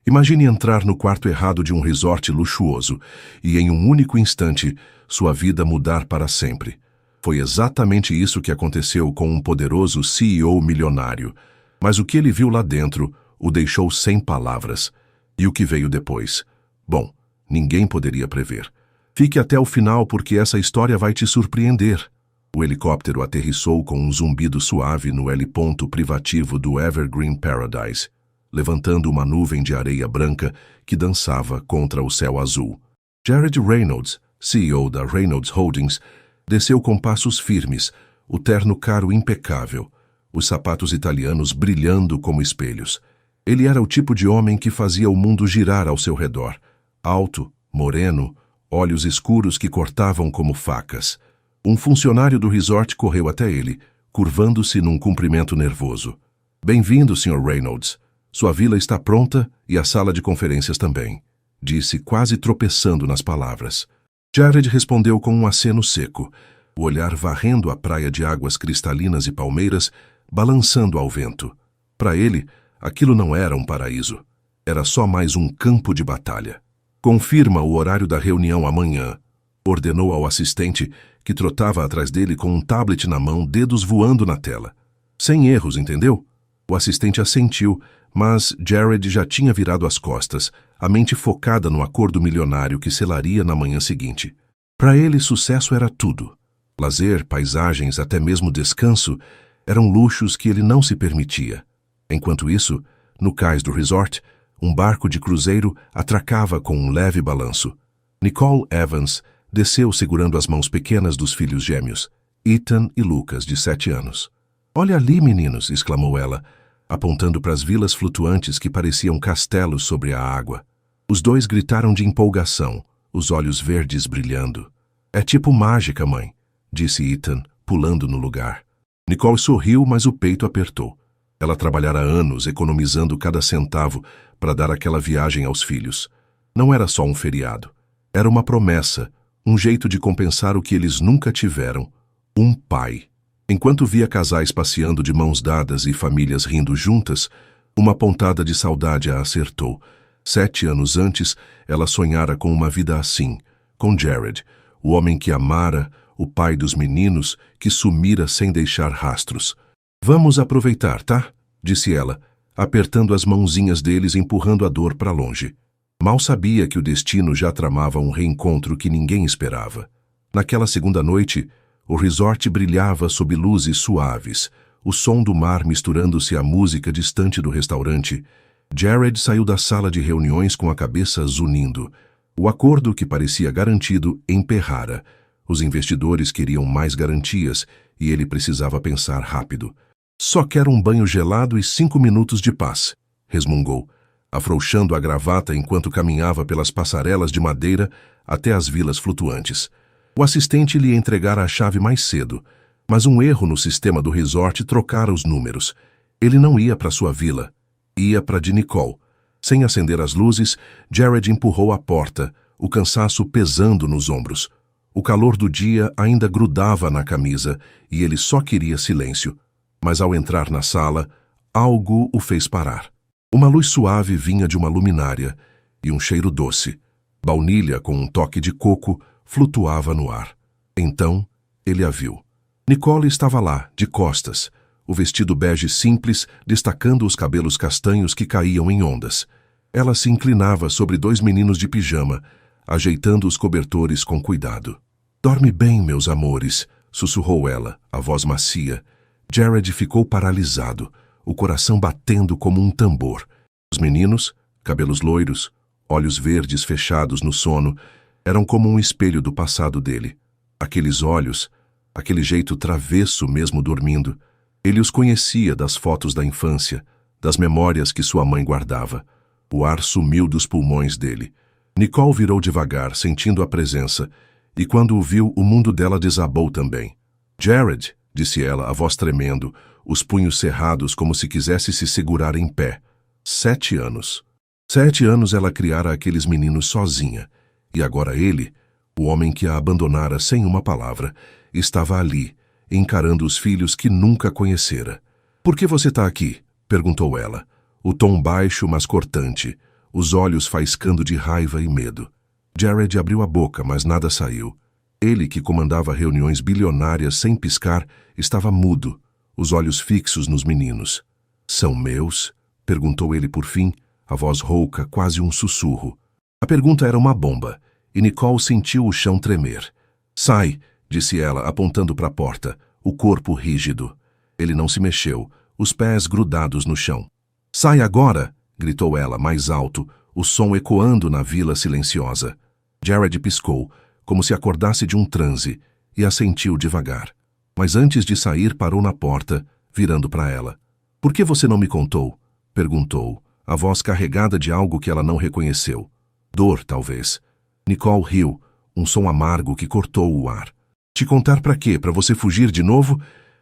Imagine entrar no quarto errado de um resort luxuoso e, em um único instante, sua vida mudar para sempre. Foi exatamente isso que aconteceu com um poderoso CEO milionário. Mas o que ele viu lá dentro o deixou sem palavras. E o que veio depois? Bom, ninguém poderia prever. Fique até o final porque essa história vai te surpreender. O helicóptero aterrissou com um zumbido suave no heliponto privativo do Evergreen Paradise, levantando uma nuvem de areia branca que dançava contra o céu azul. Jared Reynolds, CEO da Reynolds Holdings, desceu com passos firmes, o terno caro impecável, os sapatos italianos brilhando como espelhos. Ele era o tipo de homem que fazia o mundo girar ao seu redor. Alto, moreno, olhos escuros que cortavam como facas. Um funcionário do resort correu até ele, curvando-se num cumprimento nervoso. "Bem-vindo, Sr. Reynolds. Sua vila está pronta e a sala de conferências também", disse, quase tropeçando nas palavras. Jared respondeu com um aceno seco, o olhar varrendo a praia de águas cristalinas e palmeiras, balançando ao vento. Para ele, aquilo não era um paraíso. Era só mais um campo de batalha. "Confirma o horário da reunião amanhã", ordenou ao assistente, que trotava atrás dele com um tablet na mão, dedos voando na tela. "Sem erros, entendeu?" O assistente assentiu, mas Jared já tinha virado as costas, a mente focada no acordo milionário que selaria na manhã seguinte. Para ele, sucesso era tudo. Lazer, paisagens, até mesmo descanso, eram luxos que ele não se permitia. Enquanto isso, no cais do resort, um barco de cruzeiro atracava com um leve balanço. Nicole Evans desceu segurando as mãos pequenas dos filhos gêmeos, Ethan e Lucas, de 7 anos. "Olha ali, meninos!" exclamou ela, apontando para as vilas flutuantes que pareciam castelos sobre a água. Os dois gritaram de empolgação, os olhos verdes brilhando. "É tipo mágica, mãe", disse Ethan, pulando no lugar. Nicole sorriu, mas o peito apertou. Ela trabalhara anos economizando cada centavo para dar aquela viagem aos filhos. Não era só um feriado. Era uma promessa, um jeito de compensar o que eles nunca tiveram: um pai. Enquanto via casais passeando de mãos dadas e famílias rindo juntas, uma pontada de saudade a acertou. 7 anos antes, ela sonhara com uma vida assim, com Jared, o homem que amara, o pai dos meninos, que sumira sem deixar rastros. "Vamos aproveitar, tá?", disse ela, apertando as mãozinhas deles, empurrando a dor para longe. Mal sabia que o destino já tramava um reencontro que ninguém esperava. Naquela segunda noite, o resort brilhava sob luzes suaves, o som do mar misturando-se à música distante do restaurante. Jared saiu da sala de reuniões com a cabeça zunindo. O acordo, que parecia garantido, emperrara. Os investidores queriam mais garantias e ele precisava pensar rápido. "Só quero um banho gelado e 5 minutos de paz", resmungou, afrouxando a gravata enquanto caminhava pelas passarelas de madeira até as vilas flutuantes. O assistente lhe entregara a chave mais cedo, mas um erro no sistema do resort trocara os números. Ele não ia para sua vila, ia para de Nicole. Sem acender as luzes, Jared empurrou a porta, o cansaço pesando nos ombros. O calor do dia ainda grudava na camisa e ele só queria silêncio. Mas ao entrar na sala, algo o fez parar. Uma luz suave vinha de uma luminária e um cheiro doce. Baunilha com um toque de coco flutuava no ar. Então, ele a viu. Nicole estava lá, de costas, o vestido bege simples destacando os cabelos castanhos que caíam em ondas. Ela se inclinava sobre 2 meninos de pijama, ajeitando os cobertores com cuidado. "Dorme bem, meus amores", sussurrou ela, a voz macia. Jared ficou paralisado, o coração batendo como um tambor. Os meninos, cabelos loiros, olhos verdes fechados no sono, eram como um espelho do passado dele. Aqueles olhos, aquele jeito travesso mesmo dormindo. Ele os conhecia das fotos da infância, das memórias que sua mãe guardava. O ar sumiu dos pulmões dele. Nicole virou devagar, sentindo a presença, e quando o viu, o mundo dela desabou também. "Jared", disse ela, a voz tremendo, os punhos cerrados como se quisesse se segurar em pé. 7 anos. 7 anos ela criara aqueles meninos sozinha, e agora ele, o homem que a abandonara sem uma palavra, estava ali, encarando os filhos que nunca conhecera. "Por que você está aqui?", perguntou ela, o tom baixo mas cortante, os olhos faiscando de raiva e medo. Jared abriu a boca, mas nada saiu. Ele, que comandava reuniões bilionárias sem piscar, estava mudo, os olhos fixos nos meninos. "São meus?" perguntou ele por fim, a voz rouca, quase um sussurro. A pergunta era uma bomba, e Nicole sentiu o chão tremer. "Sai", disse ela, apontando para a porta, o corpo rígido. Ele não se mexeu, os pés grudados no chão. "Sai agora!" gritou ela, mais alto, o som ecoando na vila silenciosa. Jared piscou, como se acordasse de um transe, e assentiu devagar. Mas antes de sair, parou na porta, virando para ela. "Por que você não me contou?" perguntou, a voz carregada de algo que ela não reconheceu. Dor, talvez. Nicole riu, um som amargo que cortou o ar. "Te contar para quê? Para você fugir de novo?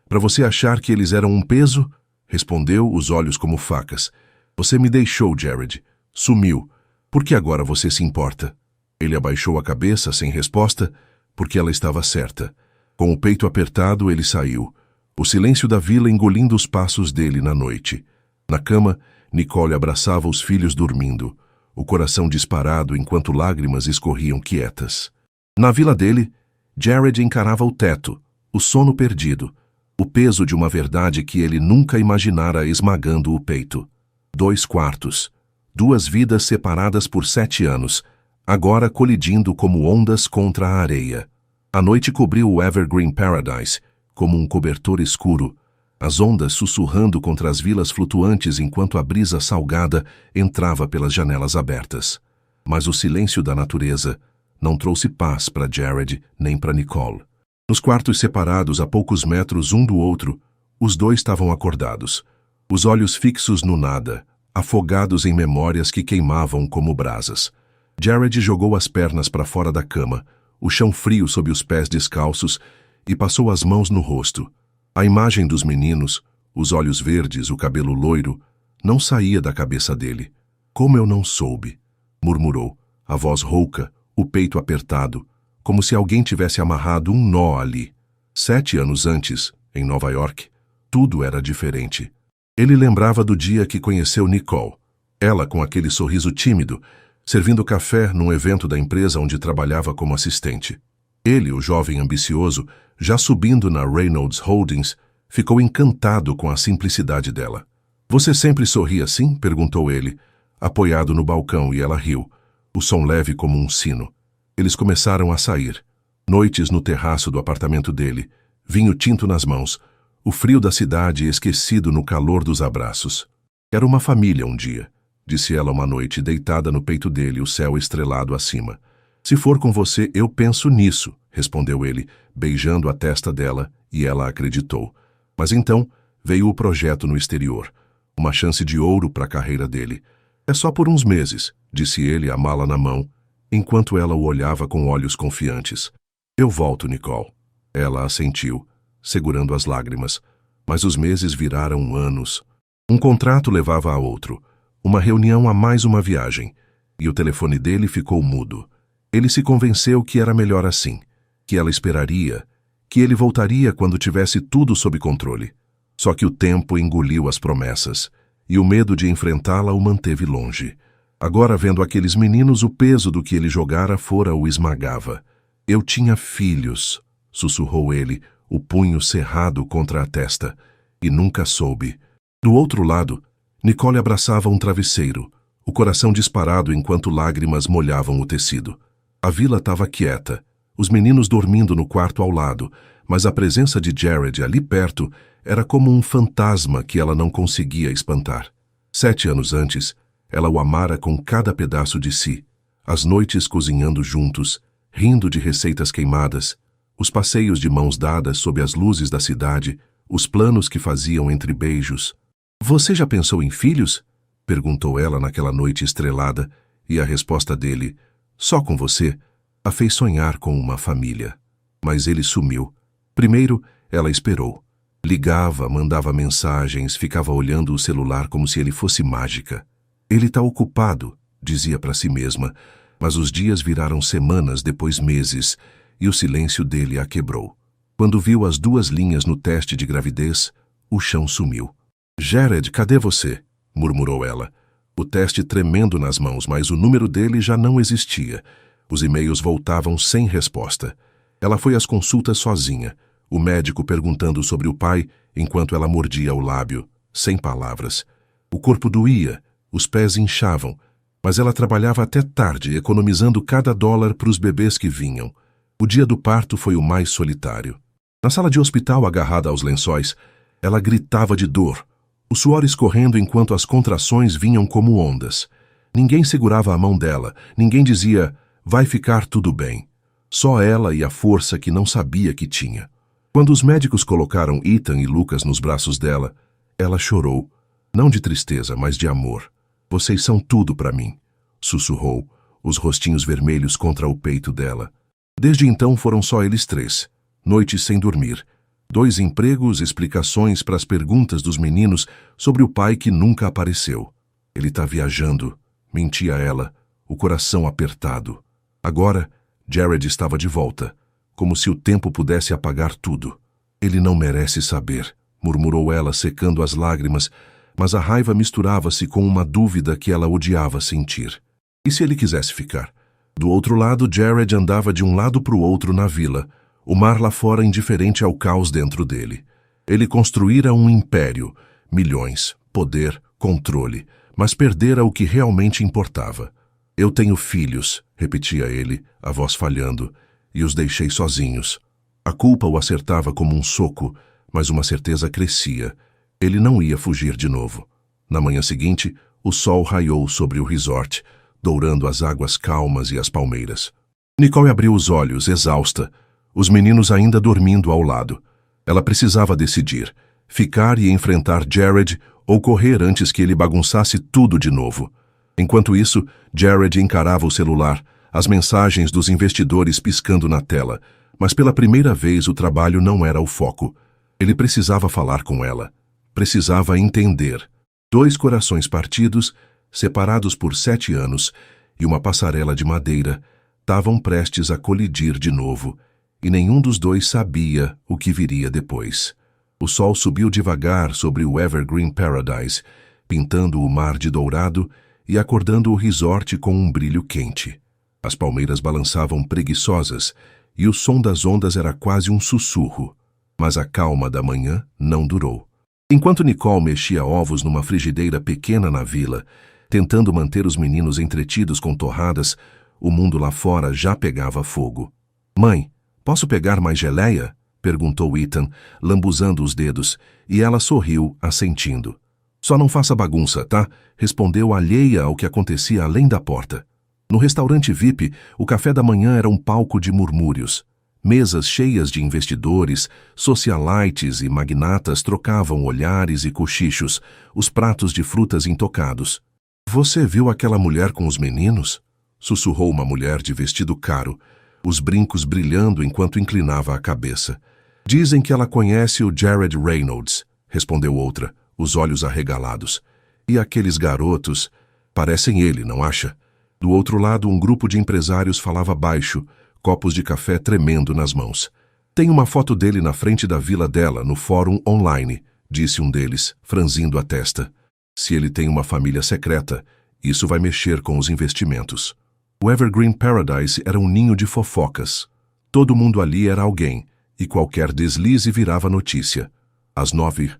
Para você achar que eles eram um peso?" Respondeu, os olhos como facas. "Você me deixou, Jared. Sumiu. Por que agora você se importa?" Ele abaixou a cabeça, sem resposta, porque ela estava certa. Com o peito apertado, ele saiu. O silêncio da vila engolindo os passos dele na noite. Na cama, Nicole abraçava os filhos dormindo, o coração disparado enquanto lágrimas escorriam quietas. Na vila dele, Jared encarava o teto, o sono perdido, o peso de uma verdade que ele nunca imaginara esmagando o peito. 2 quartos, 2 vidas separadas por 7 anos, agora colidindo como ondas contra a areia. A noite cobriu o Evergreen Paradise, como um cobertor escuro, as ondas sussurrando contra as vilas flutuantes enquanto a brisa salgada entrava pelas janelas abertas. Mas o silêncio da natureza não trouxe paz para Jared nem para Nicole. Nos quartos separados a poucos metros um do outro, os dois estavam acordados, os olhos fixos no nada, afogados em memórias que queimavam como brasas. Jared jogou as pernas para fora da cama, o chão frio sob os pés descalços, e passou as mãos no rosto. A imagem dos meninos, os olhos verdes, o cabelo loiro, não saía da cabeça dele. "Como eu não soube", murmurou, a voz rouca, o peito apertado, como se alguém tivesse amarrado um nó ali. 7 anos antes, em Nova York, tudo era diferente. Ele lembrava do dia que conheceu Nicole, ela com aquele sorriso tímido, servindo café num evento da empresa onde trabalhava como assistente. Ele, o jovem ambicioso, já subindo na Reynolds Holdings, ficou encantado com a simplicidade dela. "Você sempre sorri assim?" perguntou ele, apoiado no balcão, e ela riu, o som leve como um sino. Eles começaram a sair. Noites no terraço do apartamento dele, vinho tinto nas mãos, o frio da cidade esquecido no calor dos abraços. "Era uma família um dia", disse ela uma noite, deitada no peito dele, o céu estrelado acima. "Se for com você, eu penso nisso", respondeu ele, beijando a testa dela, e ela acreditou. Mas então veio o projeto no exterior, uma chance de ouro para a carreira dele. "É só por uns meses", disse ele, a mala na mão, enquanto ela o olhava com olhos confiantes. "Eu volto, Nicole." Ela assentiu, segurando as lágrimas, mas os meses viraram anos. Um contrato levava a outro, uma reunião a mais uma viagem, e o telefone dele ficou mudo. Ele se convenceu que era melhor assim, que ela esperaria, que ele voltaria quando tivesse tudo sob controle. Só que o tempo engoliu as promessas, e o medo de enfrentá-la o manteve longe. Agora, vendo aqueles meninos, o peso do que ele jogara fora o esmagava. "Eu tinha filhos", sussurrou ele, o punho cerrado contra a testa, "e nunca soube." Do outro lado, Nicole abraçava um travesseiro, o coração disparado enquanto lágrimas molhavam o tecido. A vila estava quieta, os meninos dormindo no quarto ao lado, mas a presença de Jared ali perto era como um fantasma que ela não conseguia espantar. 7 anos antes, ela o amara com cada pedaço de si, as noites cozinhando juntos, rindo de receitas queimadas, os passeios de mãos dadas sob as luzes da cidade, os planos que faziam entre beijos. "Você já pensou em filhos?" perguntou ela naquela noite estrelada, e a resposta dele, "Só com você", a fez sonhar com uma família. Mas ele sumiu. Primeiro, ela esperou. Ligava, mandava mensagens, ficava olhando o celular como se ele fosse mágica. "Ele está ocupado", dizia para si mesma, mas os dias viraram semanas, depois meses, e o silêncio dele a quebrou. Quando viu as 2 linhas no teste de gravidez, o chão sumiu. "Jared, cadê você?" murmurou ela. O teste tremendo nas mãos, mas o número dele já não existia. Os e-mails voltavam sem resposta. Ela foi às consultas sozinha, o médico perguntando sobre o pai enquanto ela mordia o lábio, sem palavras. O corpo doía, os pés inchavam, mas ela trabalhava até tarde, economizando cada dólar para os bebês que vinham. O dia do parto foi o mais solitário. Na sala de hospital, agarrada aos lençóis, ela gritava de dor, o suor escorrendo enquanto as contrações vinham como ondas. Ninguém segurava a mão dela, ninguém dizia, vai ficar tudo bem. Só ela e a força que não sabia que tinha. Quando os médicos colocaram Ethan e Lucas nos braços dela, ela chorou, não de tristeza, mas de amor. Vocês são tudo para mim, sussurrou, os rostinhos vermelhos contra o peito dela. Desde então foram só eles três, noites sem dormir. 2 empregos, explicações para as perguntas dos meninos sobre o pai que nunca apareceu. Ele tá viajando, mentia ela, o coração apertado. Agora, Jared estava de volta, como se o tempo pudesse apagar tudo. Ele não merece saber, murmurou ela, secando as lágrimas, mas a raiva misturava-se com uma dúvida que ela odiava sentir. E se ele quisesse ficar? Do outro lado, Jared andava de um lado para o outro na vila, o mar lá fora indiferente ao caos dentro dele. Ele construíra um império, milhões, poder, controle, mas perdera o que realmente importava. Eu tenho filhos, repetia ele, a voz falhando, e os deixei sozinhos. A culpa o acertava como um soco, mas uma certeza crescia. Ele não ia fugir de novo. Na manhã seguinte, o sol raiou sobre o resort, dourando as águas calmas e as palmeiras. Nicole abriu os olhos, exausta, os meninos ainda dormindo ao lado. Ela precisava decidir, ficar e enfrentar Jared ou correr antes que ele bagunçasse tudo de novo. Enquanto isso, Jared encarava o celular, as mensagens dos investidores piscando na tela, mas pela primeira vez o trabalho não era o foco. Ele precisava falar com ela. Precisava entender. 2 corações partidos, separados por 7 anos, e uma passarela de madeira, estavam prestes a colidir de novo, e nenhum dos dois sabia o que viria depois. O sol subiu devagar sobre o Evergreen Paradise, pintando o mar de dourado e acordando o resort com um brilho quente. As palmeiras balançavam preguiçosas e o som das ondas era quase um sussurro. Mas a calma da manhã não durou. Enquanto Nicole mexia ovos numa frigideira pequena na vila, tentando manter os meninos entretidos com torradas, o mundo lá fora já pegava fogo. Mãe, posso pegar mais geleia? Perguntou Ethan, lambuzando os dedos, e ela sorriu, assentindo. Só não faça bagunça, tá? Respondeu alheia ao que acontecia além da porta. No restaurante VIP, o café da manhã era um palco de murmúrios. Mesas cheias de investidores, socialites e magnatas trocavam olhares e cochichos, os pratos de frutas intocados. Você viu aquela mulher com os meninos? Sussurrou uma mulher de vestido caro, os brincos brilhando enquanto inclinava a cabeça. Dizem que ela conhece o Jared Reynolds, respondeu outra, os olhos arregalados. E aqueles garotos parecem ele, não acha? Do outro lado, um grupo de empresários falava baixo, copos de café tremendo nas mãos. Tem uma foto dele na frente da vila dela, no fórum online, disse um deles, franzindo a testa. Se ele tem uma família secreta, isso vai mexer com os investimentos. O Evergreen Paradise era um ninho de fofocas. Todo mundo ali era alguém, e qualquer deslize virava notícia. Às 9,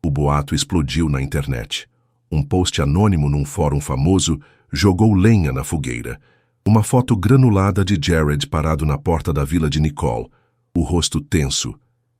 o boato explodiu na internet. Um post anônimo num fórum famoso jogou lenha na fogueira. Uma foto granulada de Jared parado na porta da vila de Nicole, o rosto tenso,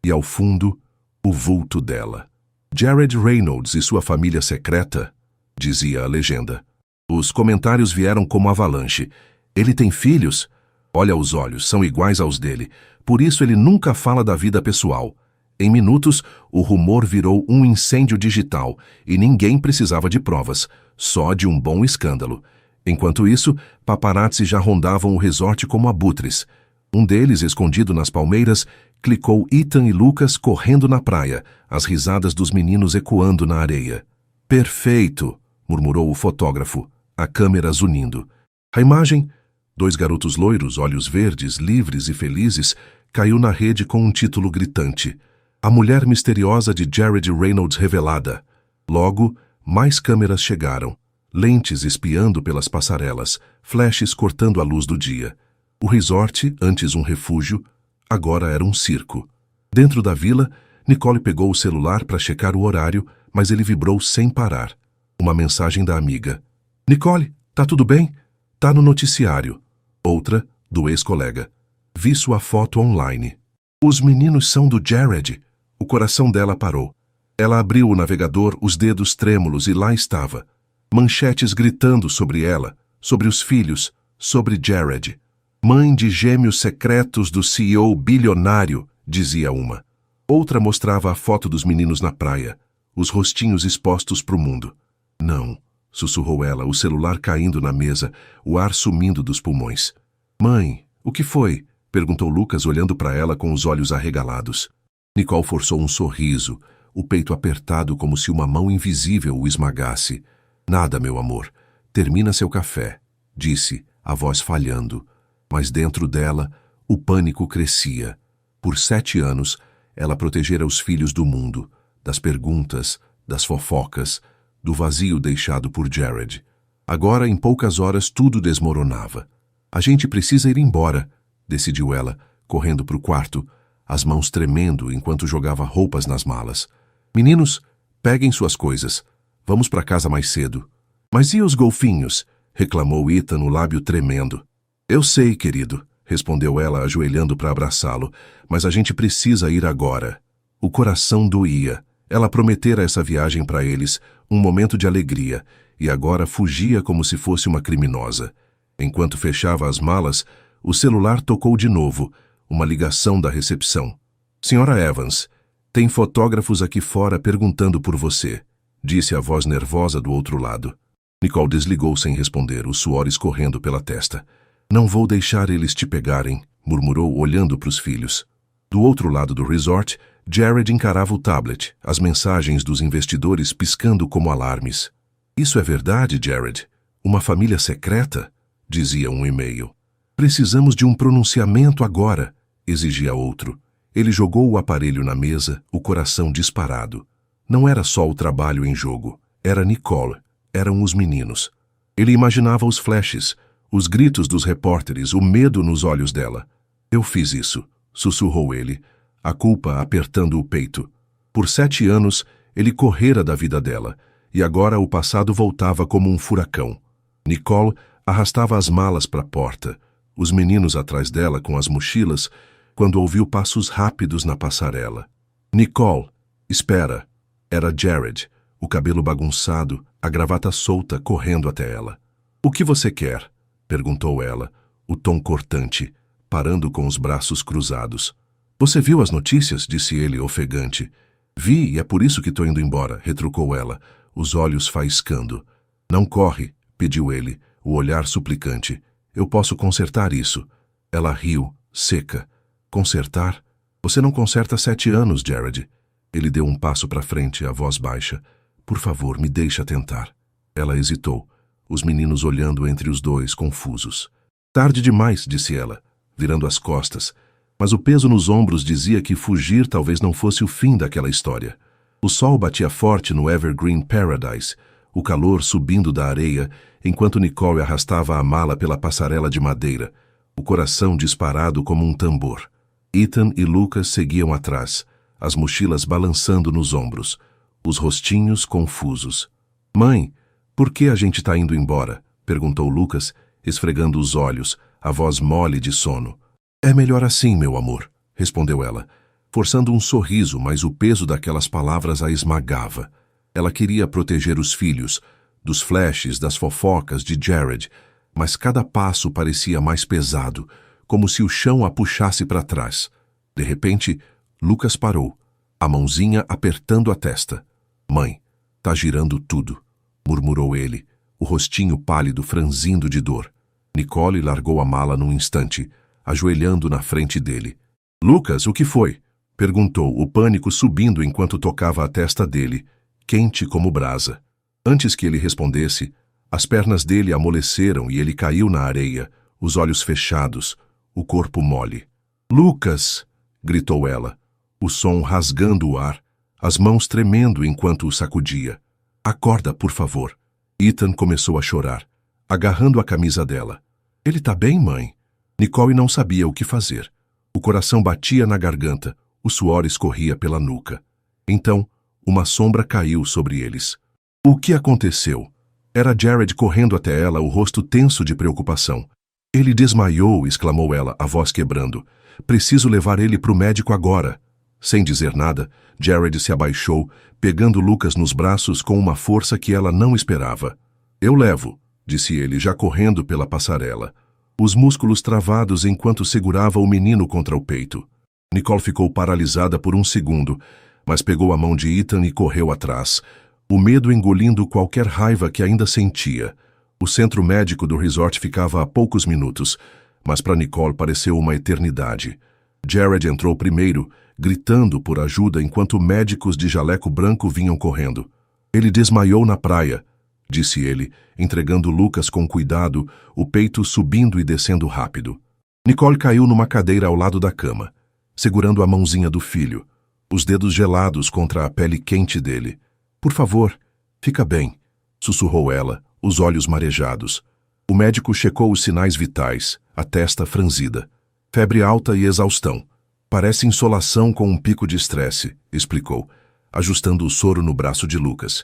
e ao fundo, o vulto dela. Jared Reynolds e sua família secreta, dizia a legenda. Os comentários vieram como avalanche. Ele tem filhos? Olha os olhos, são iguais aos dele. Por isso ele nunca fala da vida pessoal. Em minutos, o rumor virou um incêndio digital e ninguém precisava de provas, só de um bom escândalo. Enquanto isso, paparazzi já rondavam o resort como abutres. Um deles, escondido nas palmeiras, clicou Ethan e Lucas correndo na praia, as risadas dos meninos ecoando na areia. Perfeito, murmurou o fotógrafo, a câmera zunindo. A imagem, 2 garotos loiros, olhos verdes, livres e felizes, caiu na rede com um título gritante. A mulher misteriosa de Jared Reynolds revelada. Logo, mais câmeras chegaram. lentes espiando pelas passarelas, flashes cortando a luz do dia. O resort, antes um refúgio, agora era um circo. Dentro da vila, Nicole pegou o celular para checar o horário, mas ele vibrou sem parar. Uma mensagem da amiga. Nicole, tá tudo bem? Tá no noticiário. Outra, do ex-colega. Vi sua foto online. Os meninos são do Jared. O coração dela parou. Ela abriu o navegador, os dedos trêmulos, e lá estava. Manchetes gritando sobre ela, sobre os filhos, sobre Jared. Mãe de gêmeos secretos do CEO bilionário, dizia uma. Outra mostrava a foto dos meninos na praia, os rostinhos expostos para o mundo. Não, sussurrou ela, o celular caindo na mesa, o ar sumindo dos pulmões. Mãe, o que foi? Perguntou Lucas, olhando para ela com os olhos arregalados. Nicole forçou um sorriso, o peito apertado como se uma mão invisível o esmagasse. Nada, meu amor. Termina seu café, disse, a voz falhando. Mas dentro dela, o pânico crescia. Por 7 anos, ela protegera os filhos do mundo, das perguntas, das fofocas, do vazio deixado por Jared. Agora, em poucas horas, tudo desmoronava. A gente precisa ir embora, decidiu ela, correndo para o quarto, as mãos tremendo enquanto jogava roupas nas malas. Meninos, peguem suas coisas. Vamos para casa mais cedo. Mas e os golfinhos? Reclamou Ethan, o lábio tremendo. Eu sei, querido, respondeu ela, ajoelhando para abraçá-lo, mas a gente precisa ir agora. O coração doía. Ela prometera essa viagem para eles, um momento de alegria, e agora fugia como se fosse uma criminosa. Enquanto fechava as malas, o celular tocou de novo, uma ligação da recepção. Senhora Evans, tem fotógrafos aqui fora perguntando por você, disse a voz nervosa do outro lado. Nicole desligou sem responder, o suor escorrendo pela testa. Não vou deixar eles te pegarem, murmurou, olhando para os filhos. Do outro lado do resort, Jared encarava o tablet, as mensagens dos investidores piscando como alarmes. Isso é verdade, Jared? Uma família secreta? Dizia um e-mail. Precisamos de um pronunciamento agora, exigia outro. Ele jogou o aparelho na mesa, o coração disparado. Não era só o trabalho em jogo, era Nicole, eram os meninos. Ele imaginava os flashes, os gritos dos repórteres, o medo nos olhos dela. Eu fiz isso, sussurrou ele, a culpa apertando o peito. Por 7 anos, ele correra da vida dela, e agora o passado voltava como um furacão. Nicole arrastava as malas para a porta, os meninos atrás dela com as mochilas, quando ouviu passos rápidos na passarela. Nicole, espera. Era Jared, o cabelo bagunçado, a gravata solta, correndo até ela. O que você quer? Perguntou ela, o tom cortante, parando com os braços cruzados. Você viu as notícias? Disse ele, ofegante. Vi, e é por isso que estou indo embora, retrucou ela, os olhos faiscando. Não corre, pediu ele, o olhar suplicante. Eu posso consertar isso. Ela riu, seca. Consertar? Você não conserta há 7 anos, Jared. Ele deu um passo para frente, a voz baixa. Por favor, me deixa tentar. Ela hesitou, os meninos olhando entre os dois, confusos. Tarde demais, disse ela, virando as costas, mas o peso nos ombros dizia que fugir talvez não fosse o fim daquela história. O sol batia forte no Evergreen Paradise, o calor subindo da areia, enquanto Nicole arrastava a mala pela passarela de madeira, o coração disparado como um tambor. Ethan e Lucas seguiam atrás, as mochilas balançando nos ombros, os rostinhos confusos. Mãe, por que a gente está indo embora? Perguntou Lucas, esfregando os olhos, a voz mole de sono. É melhor assim, meu amor, respondeu ela, forçando um sorriso, mas o peso daquelas palavras a esmagava. Ela queria proteger os filhos, dos flashes, das fofocas de Jared, mas cada passo parecia mais pesado, como se o chão a puxasse para trás. De repente, Lucas parou, a mãozinha apertando a testa. Mãe, tá girando tudo, murmurou ele, o rostinho pálido franzindo de dor. Nicole largou a mala num instante, ajoelhando na frente dele. Lucas, o que foi? Perguntou, o pânico subindo enquanto tocava a testa dele, quente como brasa. Antes que ele respondesse, as pernas dele amoleceram e ele caiu na areia, os olhos fechados, o corpo mole. Lucas! Gritou ela, o som rasgando o ar, as mãos tremendo enquanto o sacudia. Acorda, por favor. Ethan começou a chorar, agarrando a camisa dela. Ele tá bem, mãe? Nicole não sabia o que fazer. O coração batia na garganta, o suor escorria pela nuca. Então, uma sombra caiu sobre eles. O que aconteceu? Era Jared correndo até ela, o rosto tenso de preocupação. Ele desmaiou, exclamou ela, a voz quebrando. Preciso levar ele para o médico agora. Sem dizer nada, Jared se abaixou, pegando Lucas nos braços com uma força que ela não esperava. Eu levo, disse ele, já correndo pela passarela. Os músculos travados enquanto segurava o menino contra o peito. Nicole ficou paralisada por um segundo, mas pegou a mão de Ethan e correu atrás, o medo engolindo qualquer raiva que ainda sentia. O centro médico do resort ficava a poucos minutos, mas para Nicole pareceu uma eternidade. Jared entrou primeiro, gritando por ajuda enquanto médicos de jaleco branco vinham correndo. Ele desmaiou na praia, disse ele, entregando Lucas com cuidado, o peito subindo e descendo rápido. Nicole caiu numa cadeira ao lado da cama, segurando a mãozinha do filho, os dedos gelados contra a pele quente dele. Por favor, fica bem, sussurrou ela, os olhos marejados. O médico checou os sinais vitais, a testa franzida. Febre alta e exaustão. Parece insolação com um pico de estresse, explicou, ajustando o soro no braço de Lucas.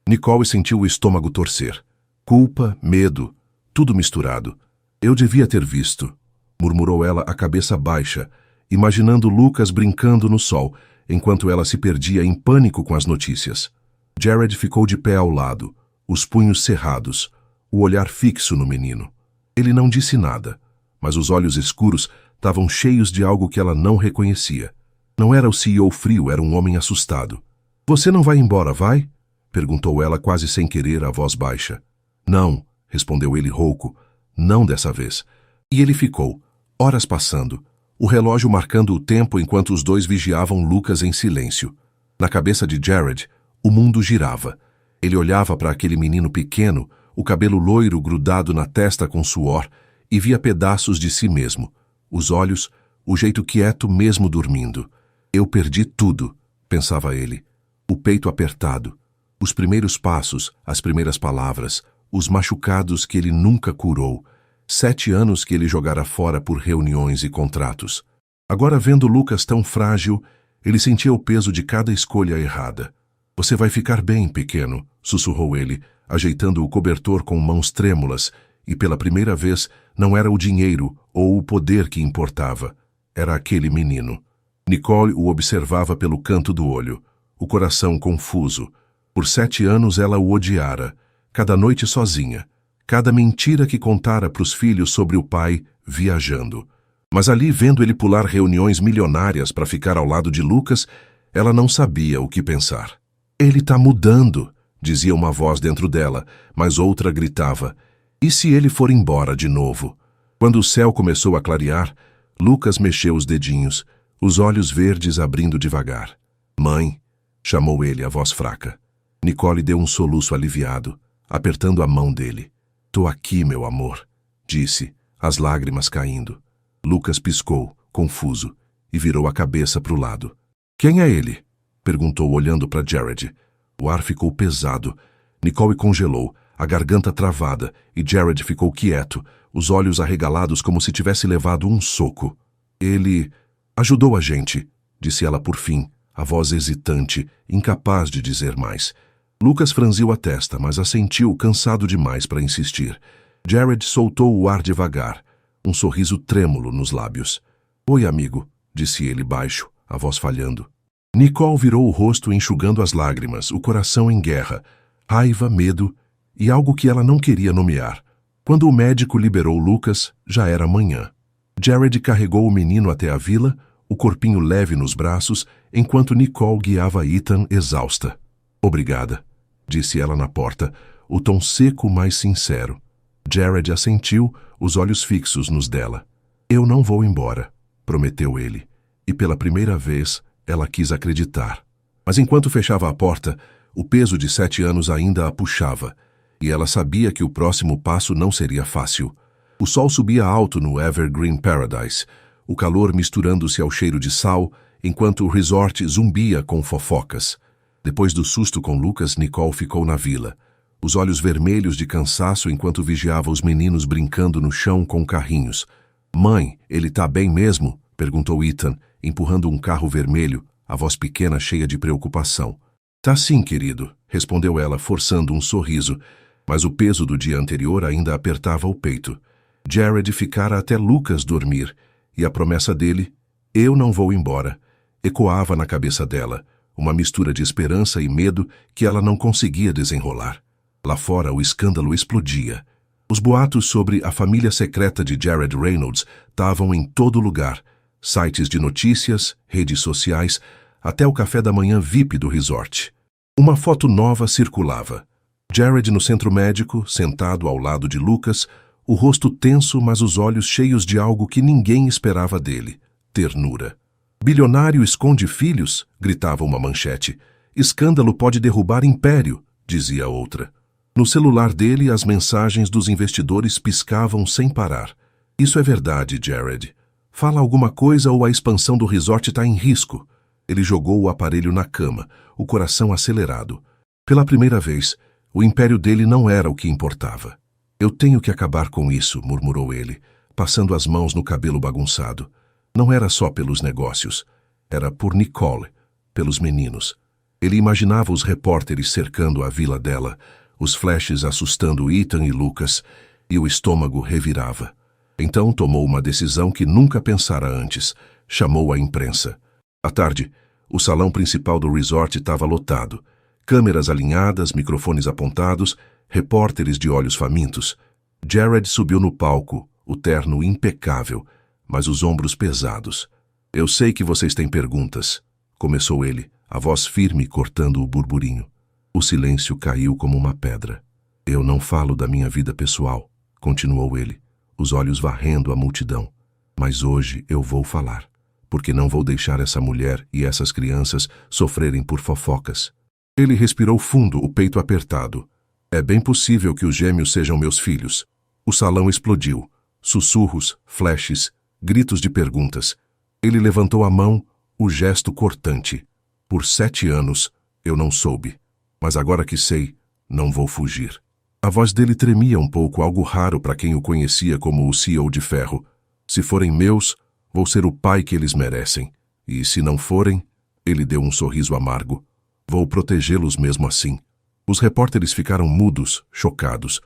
Nicole sentiu o estômago torcer. Culpa, medo, tudo misturado. Eu devia ter visto, murmurou ela, a cabeça baixa, imaginando Lucas brincando no sol, enquanto ela se perdia em pânico com as notícias. Jared ficou de pé ao lado, os punhos cerrados, o olhar fixo no menino. Ele não disse nada, mas os olhos escuros estavam cheios de algo que ela não reconhecia. Não era o CEO frio, era um homem assustado. Você não vai embora, vai? Perguntou ela quase sem querer, a voz baixa. Não, respondeu ele rouco, não dessa vez. E ele ficou, horas passando, o relógio marcando o tempo enquanto os dois vigiavam Lucas em silêncio. Na cabeça de Jared, o mundo girava. Ele olhava para aquele menino pequeno, o cabelo loiro grudado na testa com suor, e via pedaços de si mesmo. Os olhos, o jeito quieto mesmo dormindo. Eu perdi tudo, pensava ele. O peito apertado, os primeiros passos, as primeiras palavras, os machucados que ele nunca curou. 7 anos que ele jogara fora por reuniões e contratos. Agora, vendo Lucas tão frágil, ele sentia o peso de cada escolha errada. Você vai ficar bem, pequeno, sussurrou ele, ajeitando o cobertor com mãos trêmulas, e pela primeira vez não era o dinheiro ou o poder que importava. Era aquele menino. Nicole o observava pelo canto do olho, o coração confuso. Por 7 anos ela o odiara, cada noite sozinha, cada mentira que contara para os filhos sobre o pai viajando. Mas ali, vendo ele pular reuniões milionárias para ficar ao lado de Lucas, ela não sabia o que pensar. Ele tá mudando, dizia uma voz dentro dela, mas outra gritava. E se ele for embora de novo? Quando o céu começou a clarear, Lucas mexeu os dedinhos, os olhos verdes abrindo devagar. Mãe, chamou ele, a voz fraca. Nicole deu um soluço aliviado, apertando a mão dele. Tô aqui, meu amor, disse, as lágrimas caindo. Lucas piscou, confuso, e virou a cabeça para o lado. Quem é ele? Perguntou olhando para Jared. O ar ficou pesado. Nicole congelou, a garganta travada, e Jared ficou quieto, os olhos arregalados como se tivesse levado um soco. Ele ajudou a gente, disse ela por fim, a voz hesitante, incapaz de dizer mais. Lucas franziu a testa, mas assentiu, cansado demais para insistir. Jared soltou o ar devagar, um sorriso trêmulo nos lábios. Oi, amigo, disse ele baixo, a voz falhando. Nicole virou o rosto enxugando as lágrimas, o coração em guerra, raiva, medo e algo que ela não queria nomear. Quando o médico liberou Lucas, já era manhã. Jared carregou o menino até a vila, o corpinho leve nos braços, enquanto Nicole guiava Ethan exausta. Obrigada, disse ela na porta, o tom seco mas sincero. Jared assentiu, os olhos fixos nos dela. Eu não vou embora, prometeu ele, e pela primeira vez ela quis acreditar. Mas enquanto fechava a porta, o peso de 7 anos ainda a puxava, e ela sabia que o próximo passo não seria fácil. O sol subia alto no Evergreen Paradise, o calor misturando-se ao cheiro de sal, enquanto o resort zumbia com fofocas. Depois do susto com Lucas, Nicole ficou na vila. os olhos vermelhos de cansaço enquanto vigiava os meninos brincando no chão com carrinhos. "Mãe, ele tá bem mesmo?" perguntou Ethan, empurrando um carro vermelho, a voz pequena cheia de preocupação. "Tá sim, querido", respondeu ela, forçando um sorriso, mas o peso do dia anterior ainda apertava o peito. Jared ficara até Lucas dormir, e a promessa dele, "Eu não vou embora", ecoava na cabeça dela, uma mistura de esperança e medo que ela não conseguia desenrolar. Lá fora, o escândalo explodia. Os boatos sobre a família secreta de Jared Reynolds estavam em todo lugar. Sites de notícias, redes sociais, até o café da manhã VIP do resort. Uma foto nova circulava. Jared no centro médico, sentado ao lado de Lucas, o rosto tenso, mas os olhos cheios de algo que ninguém esperava dele: ternura. "Bilionário esconde filhos?" gritava uma manchete. "Escândalo pode derrubar império", dizia outra. No celular dele, as mensagens dos investidores piscavam sem parar. "Isso é verdade, Jared. Fala alguma coisa ou a expansão do resort está em risco." Ele jogou o aparelho na cama, o coração acelerado. Pela primeira vez, o império dele não era o que importava. "Eu tenho que acabar com isso", murmurou ele, passando as mãos no cabelo bagunçado. Não era só pelos negócios. Era por Nicole, pelos meninos. Ele imaginava os repórteres cercando a vila dela, os flashes assustando Ethan e Lucas, e o estômago revirava. Então tomou uma decisão que nunca pensara antes. Chamou a imprensa. À tarde, o salão principal do resort estava lotado. Câmeras alinhadas, microfones apontados, repórteres de olhos famintos. Jared subiu no palco, o terno impecável, mas os ombros pesados. "Eu sei que vocês têm perguntas", começou ele, a voz firme cortando o burburinho. O silêncio caiu como uma pedra. "Eu não falo da minha vida pessoal", continuou ele, os olhos varrendo a multidão. "Mas hoje eu vou falar, porque não vou deixar essa mulher e essas crianças sofrerem por fofocas." Ele respirou fundo, o peito apertado. "É bem possível que os gêmeos sejam meus filhos." O salão explodiu. Sussurros, flashes, gritos de perguntas. Ele levantou a mão, o gesto cortante. "Por 7 anos, eu não soube. Mas agora que sei, não vou fugir." A voz dele tremia um pouco, algo raro para quem o conhecia como o CEO de ferro. "Se forem meus, vou ser o pai que eles merecem. E se não forem," ele deu um sorriso amargo, "vou protegê-los mesmo assim." Os repórteres ficaram mudos, chocados.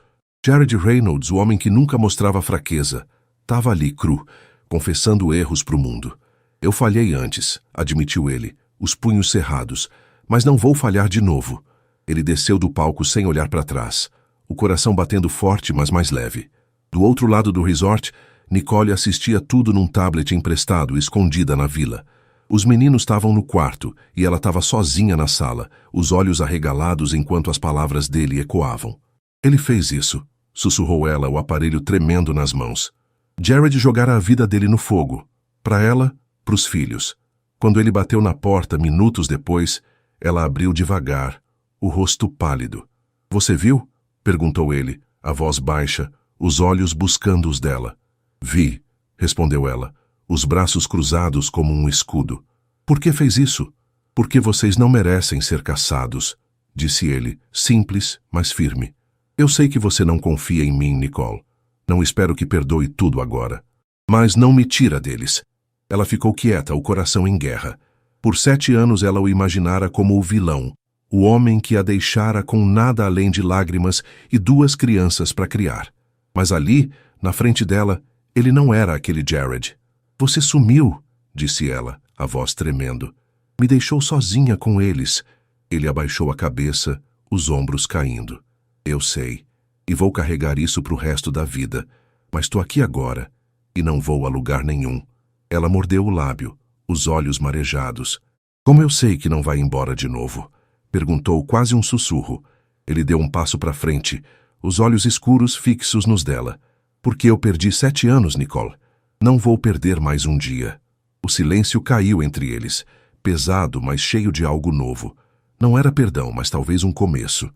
Jared Reynolds, o homem que nunca mostrava fraqueza, estava ali cru, confessando erros para o mundo. "Eu falhei antes", admitiu ele, os punhos cerrados, "mas não vou falhar de novo." Ele desceu do palco sem olhar para trás, o coração batendo forte, mas mais leve. Do outro lado do resort, Nicole assistia tudo num tablet emprestado, escondida na vila. Os meninos estavam no quarto e ela estava sozinha na sala, os olhos arregalados enquanto as palavras dele ecoavam. "Ele fez isso", sussurrou ela, o aparelho tremendo nas mãos. Jared jogara a vida dele no fogo. Para ela, para os filhos. Quando ele bateu na porta, minutos depois, ela abriu devagar, o rosto pálido. "Você viu?" perguntou ele, a voz baixa, os olhos buscando os dela. "Vi", respondeu ela, os braços cruzados como um escudo. "Por que fez isso?" "Porque vocês não merecem ser caçados", disse ele, simples, mas firme. "Eu sei que você não confia em mim, Nicole. Não espero que perdoe tudo agora. Mas não me tira deles." Ela ficou quieta, o coração em guerra. Por 7 anos ela o imaginara como o vilão, o homem que a deixara com nada além de lágrimas e 2 crianças para criar. Mas ali, na frente dela, ele não era aquele Jared. "Você sumiu", disse ela, a voz tremendo. "Me deixou sozinha com eles." Ele abaixou a cabeça, os ombros caindo. "Eu sei, e vou carregar isso pro resto da vida, mas estou aqui agora, e não vou a lugar nenhum." Ela mordeu o lábio, os olhos marejados. "Como eu sei que não vai embora de novo?" perguntou quase um sussurro. Ele deu um passo para frente, os olhos escuros fixos nos dela. "Porque eu perdi 7 anos, Nicole. Não vou perder mais um dia." O silêncio caiu entre eles, pesado, mas cheio de algo novo. Não era perdão, mas talvez um começo.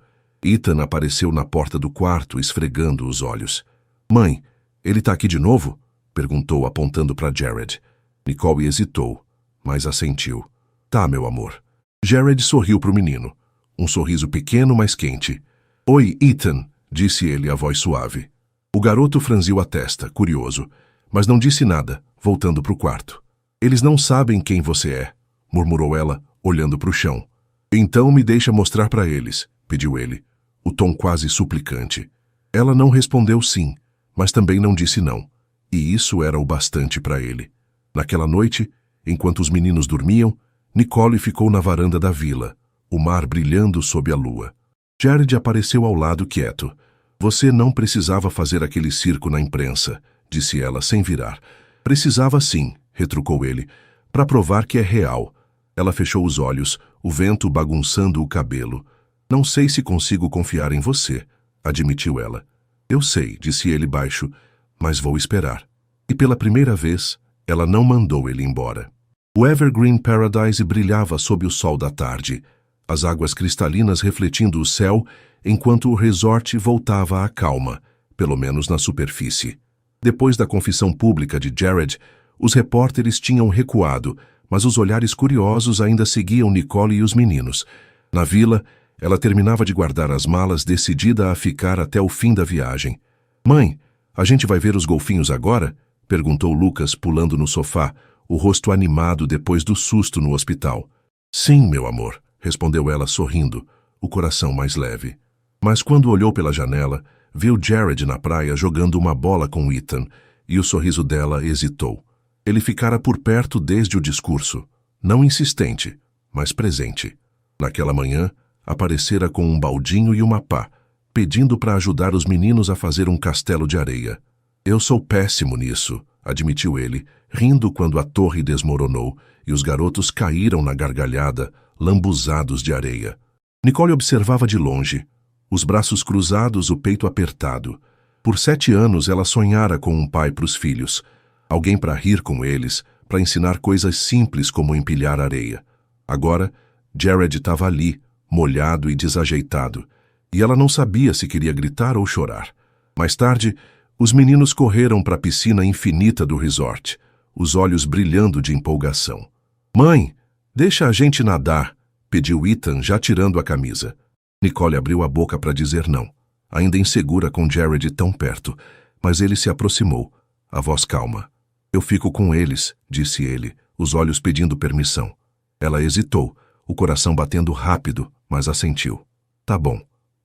Ethan apareceu na porta do quarto, esfregando os olhos. "Mãe, ele tá aqui de novo?" perguntou, apontando para Jared. Nicole hesitou, mas assentiu. "Tá, meu amor." Jared sorriu para o menino. Um sorriso pequeno, mas quente. Oi, Ethan, disse ele a voz suave. O garoto franziu a testa, curioso, mas não disse nada, voltando para o quarto. Eles não sabem quem você é, murmurou ela, olhando para o chão. Então me deixa mostrar para eles, pediu ele, o tom quase suplicante. Ela não respondeu sim, mas também não disse não, e isso era o bastante para ele. Naquela noite, enquanto os meninos dormiam, Nicole ficou na varanda da vila, o mar brilhando sob a lua. Jared apareceu ao lado quieto. Você não precisava fazer aquele circo na imprensa, disse ela sem virar. Precisava sim, retrucou ele, para provar que é real. Ela fechou os olhos, o vento bagunçando o cabelo. Não sei se consigo confiar em você, admitiu ela. Eu sei, disse ele baixo, mas vou esperar. E pela primeira vez, ela não mandou ele embora. O Evergreen Paradise brilhava sob o sol da tarde, as águas cristalinas refletindo o céu, enquanto o resort voltava à calma, pelo menos na superfície. Depois da confissão pública de Jared, os repórteres tinham recuado, mas os olhares curiosos ainda seguiam Nicole e os meninos. Na vila, ela terminava de guardar as malas, decidida a ficar até o fim da viagem. Mãe, a gente vai ver os golfinhos agora? Perguntou Lucas, pulando no sofá, o rosto animado depois do susto no hospital. Sim, meu amor, respondeu ela sorrindo, o coração mais leve. Mas quando olhou pela janela, viu Jared na praia jogando uma bola com Ethan, e o sorriso dela hesitou. Ele ficara por perto desde o discurso, não insistente, mas presente. Naquela manhã, aparecera com um baldinho e uma pá, pedindo para ajudar os meninos a fazer um castelo de areia. Eu sou péssimo nisso, admitiu ele, rindo quando a torre desmoronou e os garotos caíram na gargalhada, lambuzados de areia. Nicole observava de longe, os braços cruzados, o peito apertado. Por 7 anos ela sonhara com um pai para os filhos, alguém para rir com eles, para ensinar coisas simples como empilhar areia. Agora, Jared estava ali, molhado e desajeitado, e ela não sabia se queria gritar ou chorar. Mais tarde, os meninos correram para a piscina infinita do resort, os olhos brilhando de empolgação. Mãe, deixa a gente nadar, pediu Ethan, já tirando a camisa. Nicole abriu a boca para dizer não, ainda insegura com Jared tão perto, mas ele se aproximou, a voz calma. Eu fico com eles, disse ele, os olhos pedindo permissão. Ela hesitou, o coração batendo rápido, mas assentiu. Tá bom,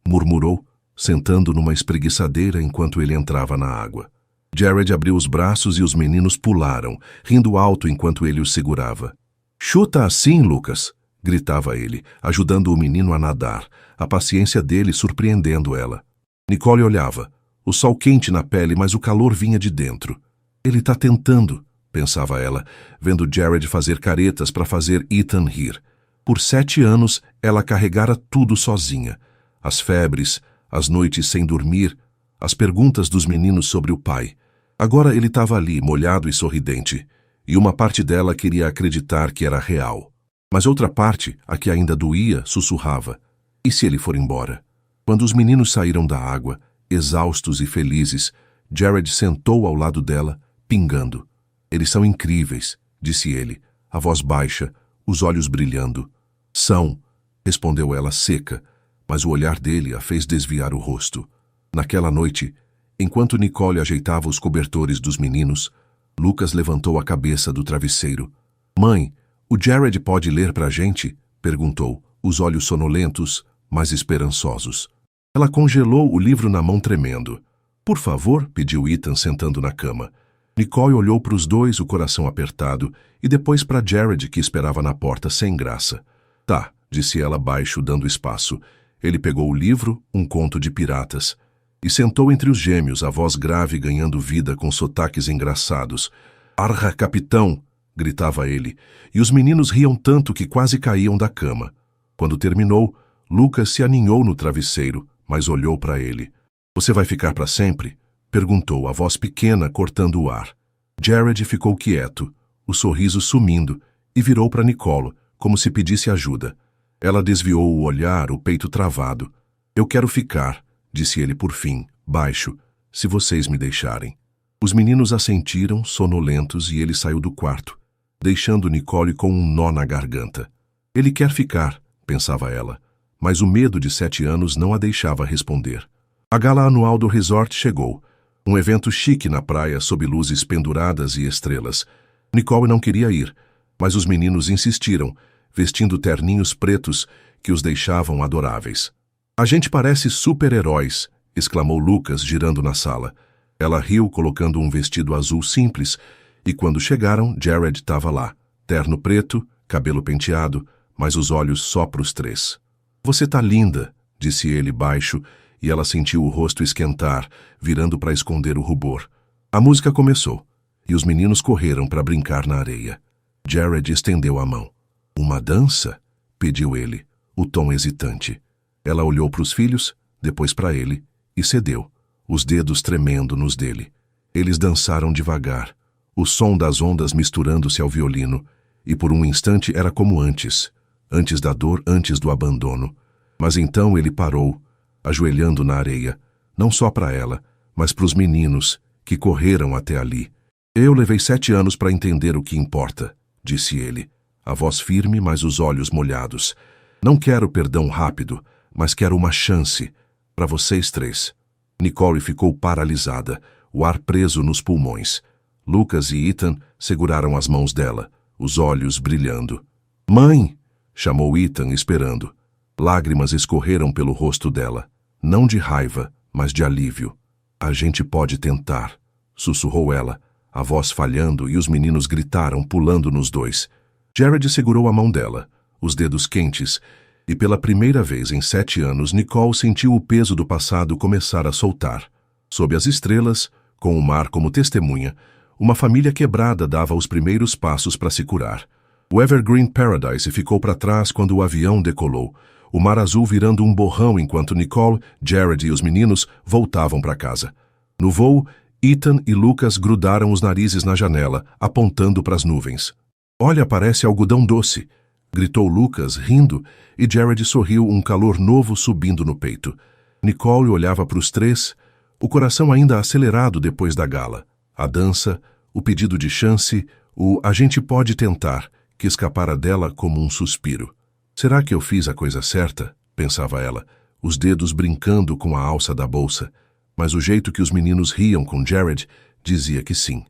murmurou, sentando numa espreguiçadeira enquanto ele entrava na água. Jared abriu os braços e os meninos pularam, rindo alto enquanto ele os segurava. Chuta assim, Lucas, gritava ele, ajudando o menino a nadar, a paciência dele surpreendendo ela. Nicole olhava, o sol quente na pele, mas o calor vinha de dentro. Ele tá tentando, pensava ela, vendo Jared fazer caretas para fazer Ethan rir. Por 7 anos, ela carregara tudo sozinha. As febres, as noites sem dormir, as perguntas dos meninos sobre o pai. Agora ele estava ali, molhado e sorridente, e uma parte dela queria acreditar que era real. Mas outra parte, a que ainda doía, sussurrava. E se ele for embora? Quando os meninos saíram da água, exaustos e felizes, Jared sentou ao lado dela, pingando. Eles são incríveis, disse ele, a voz baixa, os olhos brilhando. São, respondeu ela seca, mas o olhar dele a fez desviar o rosto. Naquela noite, enquanto Nicole ajeitava os cobertores dos meninos, Lucas levantou a cabeça do travesseiro. Mãe, o Jared pode ler pra gente? Perguntou, os olhos sonolentos, mas esperançosos. Ela congelou o livro na mão tremendo. Por favor, pediu Ethan sentando na cama. Nicole olhou para os dois, o coração apertado, e depois para Jared, que esperava na porta sem graça. Tá, disse ela baixo, dando espaço. Ele pegou o livro, um conto de piratas, e sentou entre os gêmeos, a voz grave ganhando vida com sotaques engraçados. Arra, capitão! Gritava ele, e os meninos riam tanto que quase caíam da cama. Quando terminou, Lucas se aninhou no travesseiro, mas olhou para ele. Você vai ficar para sempre? Perguntou, a voz pequena cortando o ar. Jared ficou quieto, o sorriso sumindo, e virou para Nicole, como se pedisse ajuda. Ela desviou o olhar, o peito travado. Eu quero ficar, disse ele por fim, baixo, se vocês me deixarem. Os meninos assentiram, sonolentos, e ele saiu do quarto, deixando Nicole com um nó na garganta. Ele quer ficar, pensava ela, mas o medo de 7 anos não a deixava responder. A gala anual do resort chegou. Um evento chique na praia sob luzes penduradas e estrelas. Nicole não queria ir, mas os meninos insistiram, vestindo terninhos pretos que os deixavam adoráveis. "A gente parece super-heróis", exclamou Lucas, girando na sala. Ela riu, colocando um vestido azul simples, e quando chegaram, Jared estava lá, terno preto, cabelo penteado, mas os olhos só pros 3. "Você tá linda", disse ele baixo, e ela sentiu o rosto esquentar, virando para esconder o rubor. A música começou, e os meninos correram para brincar na areia. Jared estendeu a mão. "Uma dança?", pediu ele, o tom hesitante. Ela olhou para os filhos, depois para ele, e cedeu, os dedos tremendo nos dele. Eles dançaram devagar, o som das ondas misturando-se ao violino, e por um instante era como antes da dor, antes do abandono. Mas então ele parou, ajoelhando na areia, não só para ela, mas para os meninos, que correram até ali. "Eu levei 7 anos para entender o que importa", disse ele, a voz firme, mas os olhos molhados. "Não quero perdão rápido, mas quero uma chance, para vocês 3. Nicole ficou paralisada, o ar preso nos pulmões. Lucas e Ethan seguraram as mãos dela, os olhos brilhando. "Mãe!", chamou Ethan, esperando. Lágrimas escorreram pelo rosto dela, não de raiva, mas de alívio. "A gente pode tentar", sussurrou ela, a voz falhando, e os meninos gritaram, pulando nos 2. Jared segurou a mão dela, os dedos quentes, e pela primeira vez em 7 anos, Nicole sentiu o peso do passado começar a soltar. Sob as estrelas, com o mar como testemunha, uma família quebrada dava os primeiros passos para se curar. O Evergreen Paradise ficou para trás quando o avião decolou, o mar azul virando um borrão enquanto Nicole, Jared e os meninos voltavam para casa. No voo, Ethan e Lucas grudaram os narizes na janela, apontando para as nuvens. "Olha, parece algodão doce", gritou Lucas, rindo, e Jared sorriu, um calor novo subindo no peito. Nicole olhava para os 3, o coração ainda acelerado depois da gala. A dança, o pedido de chance, o "a gente pode tentar", que escapara dela como um suspiro. "Será que eu fiz a coisa certa?", pensava ela, os dedos brincando com a alça da bolsa. Mas o jeito que os meninos riam com Jared dizia que sim.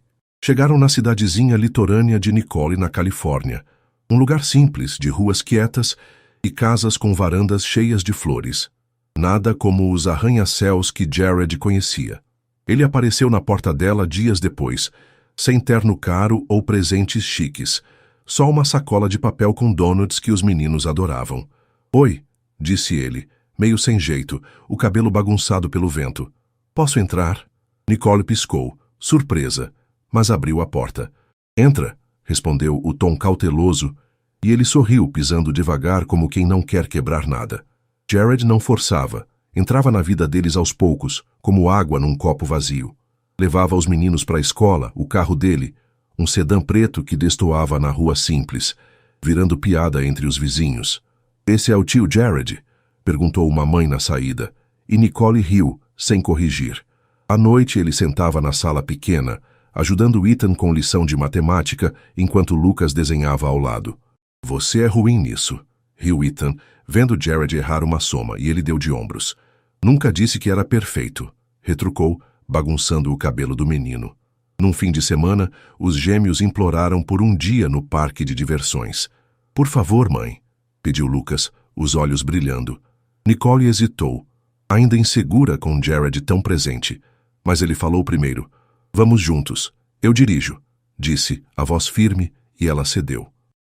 Chegaram na cidadezinha litorânea de Nicole, na Califórnia. Um lugar simples, de ruas quietas e casas com varandas cheias de flores. Nada como os arranha-céus que Jared conhecia. Ele apareceu na porta dela dias depois, sem terno caro ou presentes chiques, só uma sacola de papel com donuts que os meninos adoravam. "Oi", disse ele, meio sem jeito, o cabelo bagunçado pelo vento. "Posso entrar?" Nicole piscou, surpresa, mas abriu a porta. "Entra", respondeu o tom cauteloso, e ele sorriu, pisando devagar como quem não quer quebrar nada. Jared não forçava, entrava na vida deles aos poucos, como água num copo vazio. Levava os meninos para a escola, o carro dele, um sedã preto que destoava na rua simples, virando piada entre os vizinhos. "Esse é o tio Jared?", perguntou uma mãe na saída, e Nicole riu, sem corrigir. À noite ele sentava na sala pequena, ajudando Ethan com lição de matemática, enquanto Lucas desenhava ao lado. "Você é ruim nisso", riu Ethan, vendo Jared errar uma soma, e ele deu de ombros. "Nunca disse que era perfeito", retrucou, bagunçando o cabelo do menino. Num fim de semana, os gêmeos imploraram por um dia no parque de diversões. "Por favor, mãe", pediu Lucas, os olhos brilhando. Nicole hesitou, ainda insegura com Jared tão presente, mas ele falou primeiro. "Vamos juntos, eu dirijo", disse, a voz firme, e ela cedeu.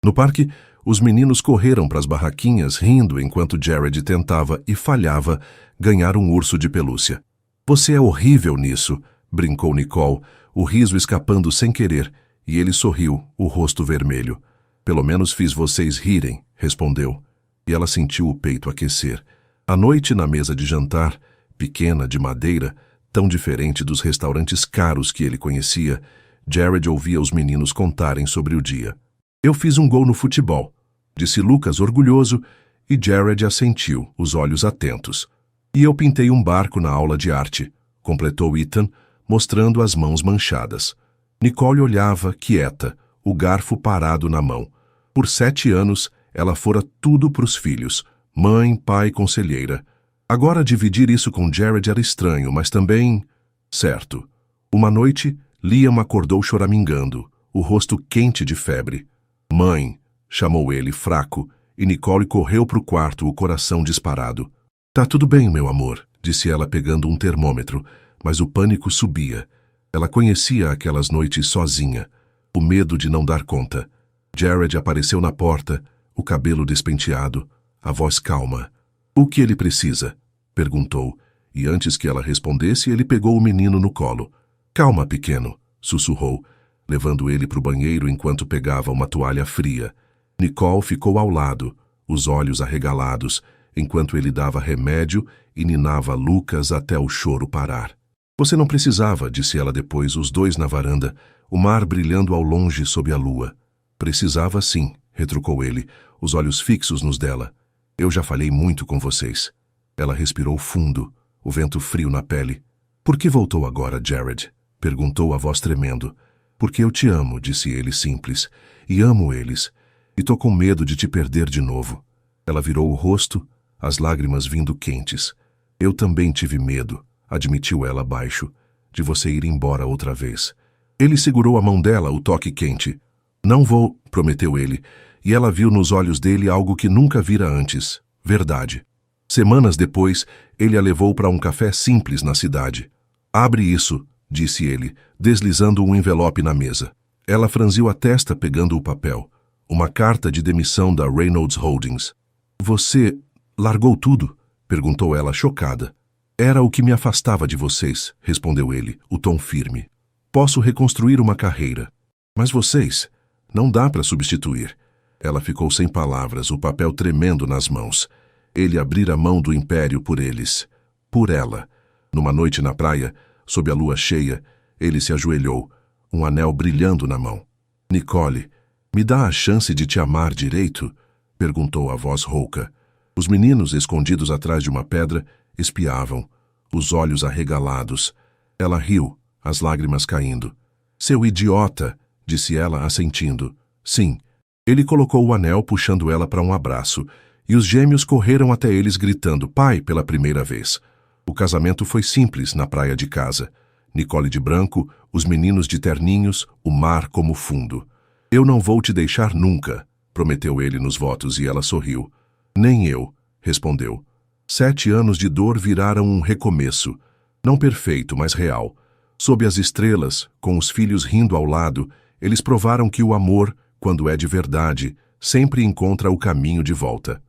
No parque, os meninos correram para as barraquinhas rindo enquanto Jared tentava e falhava ganhar um urso de pelúcia. "Você é horrível nisso", brincou Nicole, o riso escapando sem querer, e ele sorriu, o rosto vermelho. "Pelo menos fiz vocês rirem", respondeu, e ela sentiu o peito aquecer. À noite, na mesa de jantar, pequena, de madeira, tão diferente dos restaurantes caros que ele conhecia, Jared ouvia os meninos contarem sobre o dia. "Eu fiz um gol no futebol", disse Lucas orgulhoso, e Jared assentiu, os olhos atentos. "E eu pintei um barco na aula de arte", completou Ethan, mostrando as mãos manchadas. Nicole olhava, quieta, o garfo parado na mão. Por 7 anos, ela fora tudo para os filhos, Mãe, pai, conselheira. Agora dividir isso com Jared era estranho, mas também... certo. Uma noite, Liam acordou choramingando, o rosto quente de febre. Mãe, chamou ele, fraco, e Nicole correu para o quarto, o coração disparado. Tá tudo bem, meu amor, disse ela pegando um termômetro, mas o pânico subia. Ela conhecia aquelas noites sozinha, o medo de não dar conta. Jared apareceu na porta, o cabelo despenteado, a voz calma. O que ele precisa? Perguntou, e antes que ela respondesse, ele pegou o menino no colo. Calma, pequeno, sussurrou, levando ele para o banheiro enquanto pegava uma toalha fria. Nicole ficou ao lado, os olhos arregalados, enquanto ele dava remédio e ninava Lucas até o choro parar. Você não precisava, disse ela depois, os dois na varanda, o mar brilhando ao longe sob a lua. Precisava sim, retrucou ele, os olhos fixos nos dela. Eu já falei muito com vocês. Ela respirou fundo, o vento frio na pele. Por que voltou agora, Jared? Perguntou a voz tremendo. Porque eu te amo, disse ele simples, e amo eles, e tô com medo de te perder de novo. Ela virou o rosto, as lágrimas vindo quentes. Eu também tive medo, admitiu ela baixo, de você ir embora outra vez. Ele segurou a mão dela, o toque quente. Não vou, prometeu ele, e ela viu nos olhos dele algo que nunca vira antes, verdade. Semanas depois, ele a levou para um café simples na cidade. Abre isso, disse ele, deslizando um envelope na mesa. Ela franziu a testa pegando o papel. Uma carta de demissão da Reynolds Holdings. Você largou tudo? Perguntou ela chocada. Era o que me afastava de vocês, respondeu ele, o tom firme. Posso reconstruir uma carreira. Mas vocês, não dá para substituir. Ela ficou sem palavras, o papel tremendo nas mãos. Ele abrira a mão do império por eles. Por ela. Numa noite na praia, sob a lua cheia, ele se ajoelhou, um anel brilhando na mão. Nicole, me dá a chance de te amar direito? Perguntou a voz rouca. Os meninos, escondidos atrás de uma pedra, espiavam, os olhos arregalados. Ela riu, as lágrimas caindo. Seu idiota, disse ela assentindo. Sim. Ele colocou o anel puxando ela para um abraço, e os gêmeos correram até eles gritando pai pela primeira vez. O casamento foi simples na praia de casa. Nicole de branco, os meninos de terninhos, o mar como fundo. Eu não vou te deixar nunca, prometeu ele nos votos e ela sorriu. Nem eu, respondeu. 7 anos de dor viraram um recomeço. Não perfeito, mas real. Sob as estrelas, com os filhos rindo ao lado, eles provaram que o amor, quando é de verdade, sempre encontra o caminho de volta.